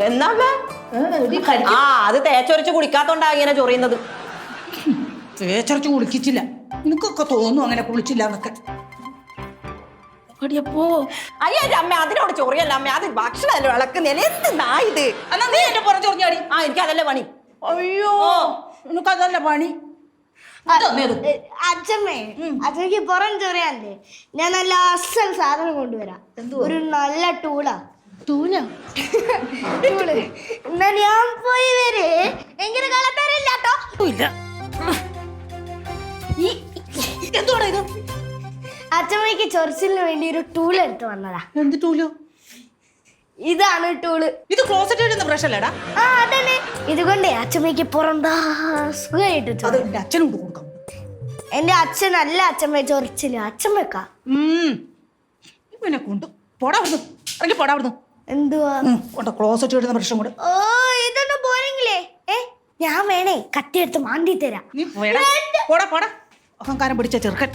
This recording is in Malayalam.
എന്നാ ആ അത് തേച്ചൊരച്ച് കുളിക്കാത്തോണ്ടാ ഇങ്ങനെ ചൊറിയുന്നത്. തേച്ചരച്ച് കുളിക്കിച്ചില്ല. നിനക്കൊക്കെ തോന്നും അങ്ങനെ കുളിച്ചില്ല എന്നൊക്കെ. അടിയപ്പോ അയ്യോ അമ്മ അതിനോട് ചൊറിയല്ല അമ്മ, അത് ഭക്ഷണമല്ലോ ഇളക്കുന്നതിന്. എന്ത് നായത്? എന്നാ നീ എന്റെ പുറം ചൊറിഞ്ഞാടി. ആ എനിക്ക് അതല്ലേ പണി. അയ്യോ നിനക്കതല്ല പണി. അച്ഛമ്മേ, അച്ഛമ്മക്ക് പുറം ചൊറിയാണ്ടേ ഞാൻ നല്ല അസൽ സാധനം കൊണ്ടുവരാം. ഒരു നല്ല ടൂളാ. തൂല ടൂള് എന്നാ ഞാൻ പോയി വരേ. എങ്ങനെ കളത്തറില്ലാട്ടോ. എന്തുവാടാ ഇത്? അച്ഛമ്മയ്ക്ക് ചൊറിച്ചിലിന് വേണ്ടി ഒരു ടൂൾ എടുത്ത് വന്നതാ. എന്ത് ടൂലോ? ഇതാണ് ടൂള്. ഇത് ക്ലോസറ്റ് ഇടുന്ന ബ്രഷ് അല്ലേടാ? ആ അതന്നെ. ഇതുകൊണ്ടേ അച്ഛമ്മയ്ക്ക് പുറം സുഖമായിട്ട്. അത് എന്റെ അച്ഛനോട് കൊടുക്കാം. എന്റെ അച്ഛനല്ല അച്ഛമ്മ ചൊറിച്ചില്ല, അച്ഛമ്മക്കാ. ഇവനെ കൊണ്ട് പോടാവുന്നു. അല്ലെങ്കിൽ പോടാവുന്നു. എന്തുവാ ക്ലോസറ്റ് ഇടുന്ന ബ്രഷും കൂടെ. ഓ ഇതൊന്നും പോരെങ്കിലേ. ഞാൻ വേണേ കത്തിയെടുത്ത് മാന്തി തരാം. നീ പോടാ പോടാ. അഹങ്കാരം പിടിച്ച ചെറുക്കൻ.